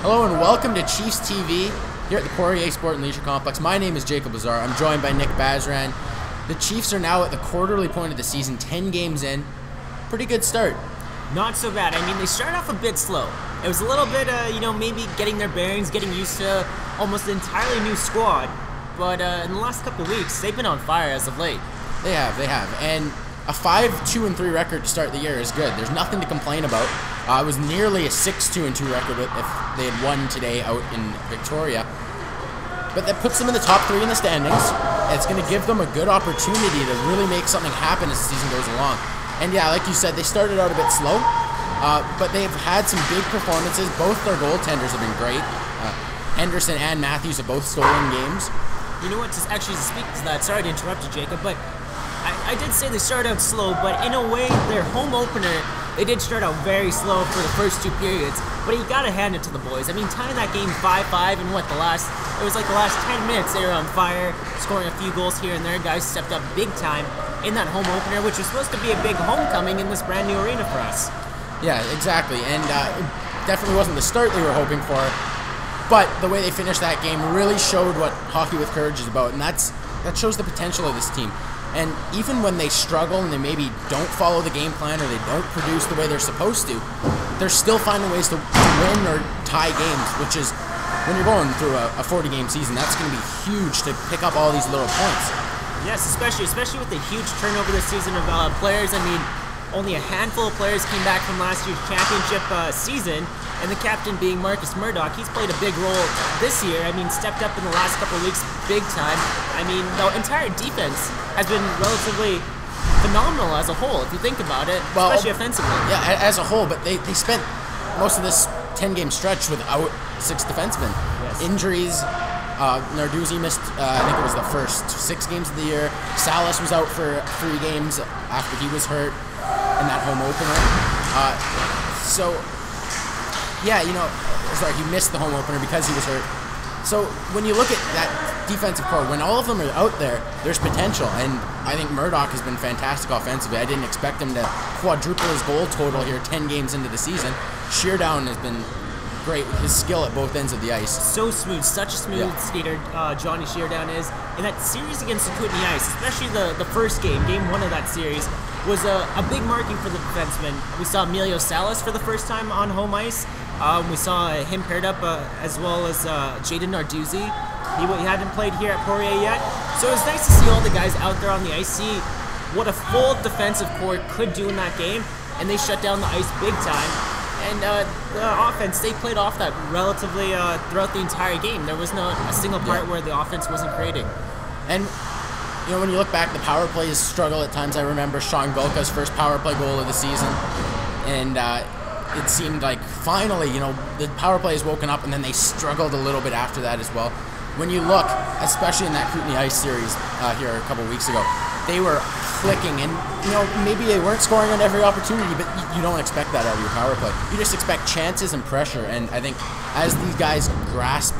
Hello and welcome to Chiefs TV here at the Poirier Sport and Leisure Complex. My name is Jacob Lazar. I'm joined by Nick Bazran. The Chiefs are now at the quarterly point of the season, 10 games in. Pretty good start. Not so bad. I mean, they started off a bit slow. It was a little bit, maybe getting their bearings, getting used to almost an entirely new squad. But in the last couple of weeks, they've been on fire as of late. They have. And a 5-2-3 record to start the year is good. There's nothing to complain about. It was nearly a 6-2-2 record if they had won today out in Victoria. But that puts them in the top 3 in the standings. It's going to give them a good opportunity to really make something happen as the season goes along. And yeah, like you said, they started out a bit slow, but they've had some big performances. Both their goaltenders have been great. Henderson and Matthews have both stolen games. You know what, to speak to that, sorry to interrupt you, Jacob, but I did say they started out slow, but in a way, their home opener, they did start out very slow for the first 2 periods, but you gotta hand it to the boys. I mean, tying that game 5-5 in the last 10 minutes, they were on fire, scoring a few goals here and there. Guys stepped up big time in that home opener, which was supposed to be a big homecoming in this brand new arena for us. Yeah, exactly, and it definitely wasn't the start they were hoping for, but the way they finished that game really showed what Hockey with Courage is about, and that shows the potential of this team. And even when they struggle and they maybe don't follow the game plan or they don't produce the way they're supposed to, they're still finding ways to win or tie games, which is, when you're going through a 40-game season, that's going to be huge to pick up all these little points. Yes, especially with the huge turnover this season of players. I mean, only a handful of players came back from last year's championship season, and the captain being Marcus Murdoch. He's played a big role this year. I mean, stepped up in the last couple of weeks big time. I mean, the entire defense has been relatively phenomenal as a whole, if you think about it, especially offensively. Yeah, as a whole, but they spent most of this 10-game stretch without 6 defensemen. Yes. Injuries. Narduzzi missed, I think it was the first 6 games of the year. Salas was out for 3 games after he was hurt in that home opener. He missed the home opener because he was hurt. So when you look at that defensive core, when all of them are out there, there's potential. And I think Murdoch has been fantastic offensively. I didn't expect him to quadruple his goal total here 10 games into the season. Sheardown has been great with his skill at both ends of the ice. So smooth, such a smooth skater Johnny Sheardown is. And that series against the Kootenay Ice, especially the first game 1 of that series, was a big marking for the defenseman. We saw Emilio Salas for the first time on home ice. We saw him paired up as well as Jaden Narduzzi. He hadn't played here at Poirier yet. So it was nice to see all the guys out there on the ice, see what a full defensive core could do in that game, and they shut down the ice big time. And the offense, they played off that relatively throughout the entire game. There was not a single part where the offense wasn't creating. And when you look back, the power plays struggle at times. I remember Sean Golka's first power play goal of the season, and it seemed like finally, the power play has woken up, and then they struggled a little bit after that as well. When you look, especially in that Kootenay Ice series here a couple weeks ago, they were clicking, and maybe they weren't scoring on every opportunity, but you don't expect that out of your power play. You just expect chances and pressure, and I think as these guys grasp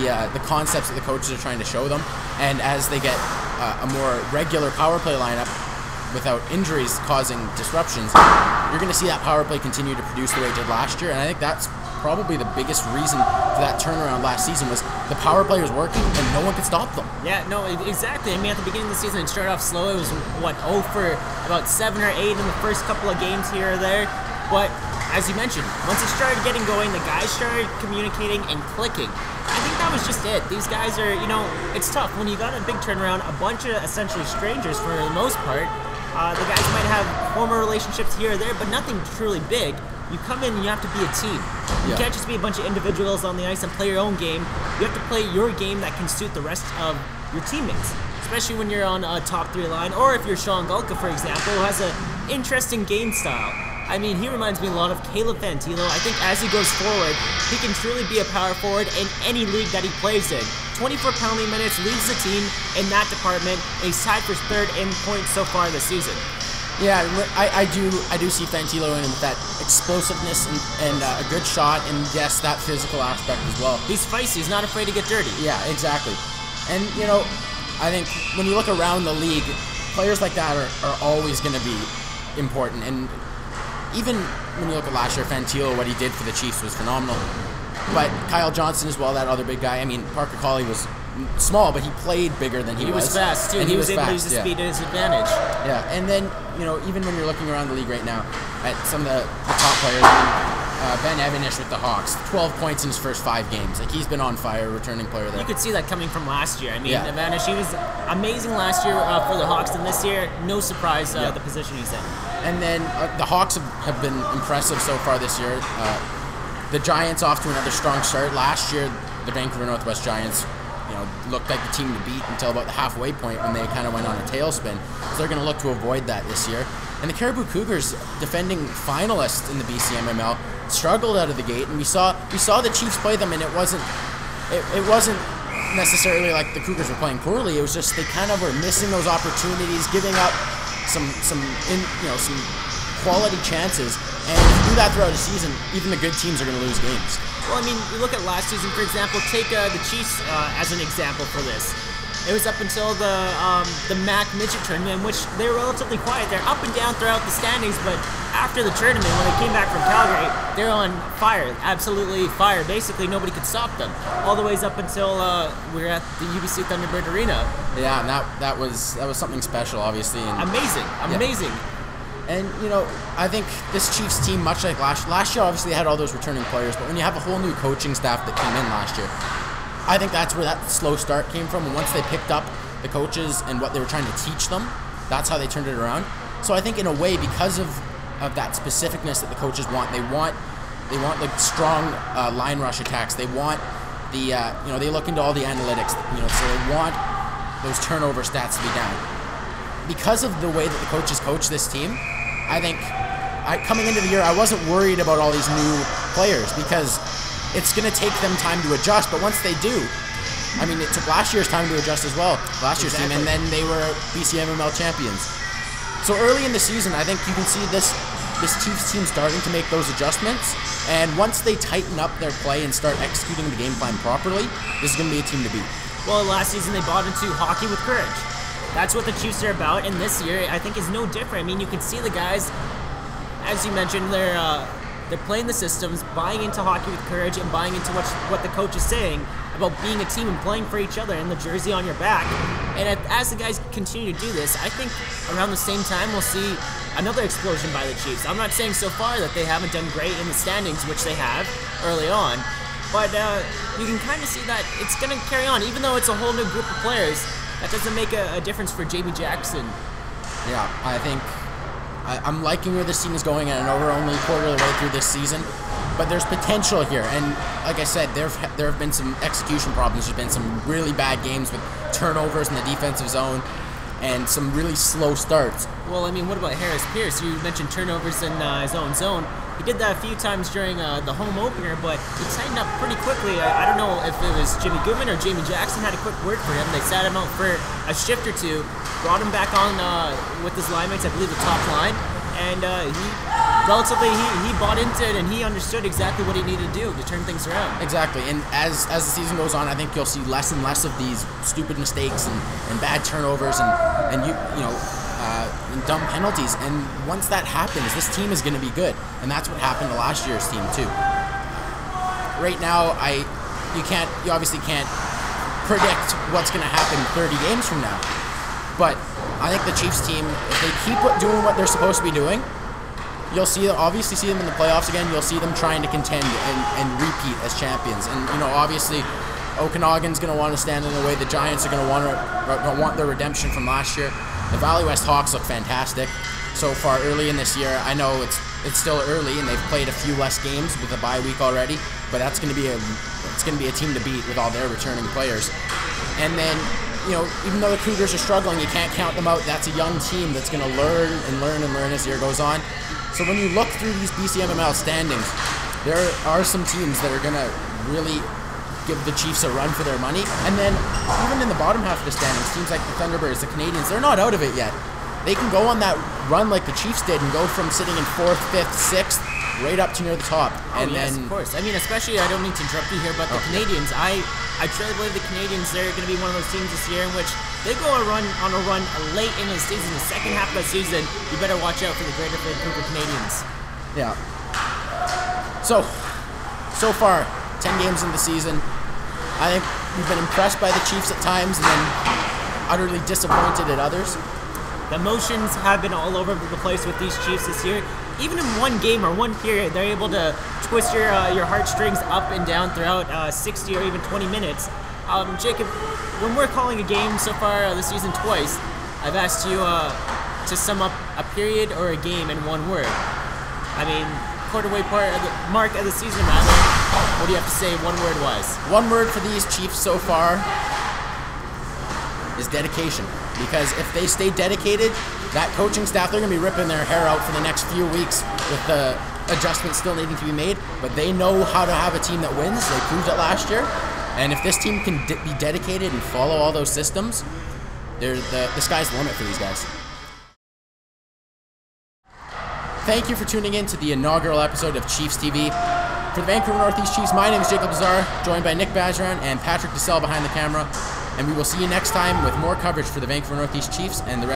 the concepts that the coaches are trying to show them, and as they get a more regular power play lineup without injuries causing disruptions, you're going to see that power play continue to produce the way it did last year, and I think that's probably the biggest reason for that turnaround last season was the power play was working and no one could stop them. Yeah, no, exactly. I mean, at the beginning of the season, it started off slow. It was, 0 for about 7 or 8 in the first couple of games here or there. But as you mentioned, once it started getting going, the guys started communicating and clicking. I think that was just it. These guys are, it's tough. When you got a big turnaround, a bunch of essentially strangers for the most part, the guys might have former relationships here or there, but nothing truly big. You come in and you have to be a team. You can't just be a bunch of individuals on the ice and play your own game. You have to play your game that can suit the rest of your teammates, especially when you're on a top 3 line, or if you're Sean Golka, for example, who has an interesting game style. I mean, he reminds me a lot of Caleb Fantilo. I think as he goes forward, he can truly be a power forward in any league that he plays in. 24 penalty minutes, leads the team in that department, and he's tied for 3rd in points so far this season. Yeah, I do see Fantilo in with that explosiveness and a good shot, and yes, that physical aspect as well. He's feisty. He's not afraid to get dirty. Yeah, exactly. And I think when you look around the league, players like that are always going to be important. And even when you look at last year, Fantilo, what he did for the Chiefs was phenomenal. But Kyle Johnson as well, that other big guy. I mean, Parker Colley was small, but he played bigger than he was. He was fast, too. And he was able to fast, use the speed to his advantage. Yeah, and then, even when you're looking around the league right now at some of the top players, Ben Evanish with the Hawks, 12 points in his first 5 games. Like, he's been on fire, returning player there. You could see that coming from last year. I mean, Yeah. Evanish, he was amazing last year for the Hawks, and this year, no surprise the position he's in. And then the Hawks have been impressive so far this year. The Giants off to another strong start. Last year, the Vancouver Northwest Giants, looked like the team to beat until about the halfway point when they kind of went on a tailspin. So they're going to look to avoid that this year. And the Caribou Cougars, defending finalists in the BCMML, struggled out of the gate. And we saw the Chiefs play them, and it wasn't necessarily like the Cougars were playing poorly. It was just they kind of were missing those opportunities, giving up some quality chances. And if you do that throughout a season, even the good teams are going to lose games. Well, I mean, you look at last season, for example, take the Chiefs as an example for this. It was up until the MAC midget tournament, in which they were relatively quiet. They're up and down throughout the standings, but after the tournament, when they came back from Calgary, they're on fire, absolutely fire. Basically, nobody could stop them. All the ways up until we were at the UBC Thunderbird Arena. Yeah, and that was something special, obviously. And amazing. And, I think this Chiefs team, much like last year, obviously they had all those returning players, but when you have a whole new coaching staff that came in last year, I think that's where that slow start came from. And once they picked up the coaches and what they were trying to teach them, that's how they turned it around. So I think in a way, because of that specificness that the coaches want, they want like strong line rush attacks. They want they look into all the analytics, so they want those turnover stats to be down. Because of the way that the coaches coach this team, I think coming into the year, I wasn't worried about all these new players because it's going to take them time to adjust. But once they do, I mean, it took last year's time to adjust as well, last year's team, and then they were BCMML champions. So early in the season, I think you can see this Chiefs team starting to make those adjustments. And once they tighten up their play and start executing the game plan properly, this is going to be a team to beat. Well, last season they bought into hockey with courage. That's what the Chiefs are about, and this year I think is no different. I mean, you can see the guys, as you mentioned, they're playing the systems, buying into hockey with courage, and buying into what the coach is saying about being a team and playing for each other and the jersey on your back. And as the guys continue to do this, I think around the same time we'll see another explosion by the Chiefs. I'm not saying so far that they haven't done great in the standings, which they have early on, but you can kind of see that it's going to carry on, even though it's a whole new group of players. That doesn't make a difference for Jamie Jackson. Yeah, I think I'm liking where this team is going, and I know we're only a quarter of the way through this season, but there's potential here. And like I said, there have been some execution problems. There's been some really bad games with turnovers in the defensive zone and some really slow starts. Well, I mean, what about Harris Pierce? You mentioned turnovers in his own zone. He did that a few times during the home opener, but he tightened up pretty quickly. I don't know if it was Jimmy Goodman or Jamie Jackson had a quick word for him. They sat him out for a shift or two, brought him back on with his line mates, I believe the top line, and he bought into it, and he understood exactly what he needed to do to turn things around. Exactly, and as the season goes on, I think you'll see less and less of these stupid mistakes and bad turnovers and dumb penalties. And once that happens, this team is going to be good, and that's what happened to last year's team too. Right now, you obviously can't predict what's going to happen 30 games from now, but I think the Chiefs team, if they keep doing what they're supposed to be doing, you'll obviously see them in the playoffs again. You'll see them trying to contend and repeat as champions. And obviously, Okanagan's going to want to stand in the way. The Giants are going to want their redemption from last year. The Valley West Hawks look fantastic so far early in this year. I know it's still early, and they've played a few less games with a bye week already, but that's going to be a team to beat with all their returning players. And then, even though the Cougars are struggling, you can't count them out. That's a young team that's going to learn as the year goes on. So when you look through these BCMML standings, there are some teams that are going to really give the Chiefs a run for their money. And then even in the bottom half of the standings, teams like the Thunderbirds, the Canadians, they're not out of it yet. They can go on that run like the Chiefs did and go from sitting in 4th, 5th, 6th, right up to near the top. And yes, of course. I mean, especially, I don't mean to interrupt you here, but the Canadians, I truly believe the Canadians, they're going to be one of those teams this year in which they go on a run late in the season, the second half of the season. You better watch out for the Greater Vancouver Canadians. Yeah. So far, 10 games into the season. I think we've been impressed by the Chiefs at times and then utterly disappointed at others. The emotions have been all over the place with these Chiefs this year. Even in one game or one period, they're able to twist your heartstrings up and down throughout 60 or even 20 minutes. Jacob, when we're calling a game so far this season twice, I've asked you to sum up a period or a game in one word. I mean, quarterway mark of the season, rather. What do you have to say one word was? One word for these Chiefs so far is dedication. Because if they stay dedicated, that coaching staff, they're going to be ripping their hair out for the next few weeks with the adjustments still needing to be made. But they know how to have a team that wins. They proved it last year. And if this team can be dedicated and follow all those systems, the sky's the limit for these guys. Thank you for tuning in to the inaugural episode of Chiefs TV. For the Vancouver Northeast Chiefs, my name is Jacob Lazar, joined by Nick Bajaran and Patrick DeSalle behind the camera. And we will see you next time with more coverage for the Vancouver Northeast Chiefs and the rest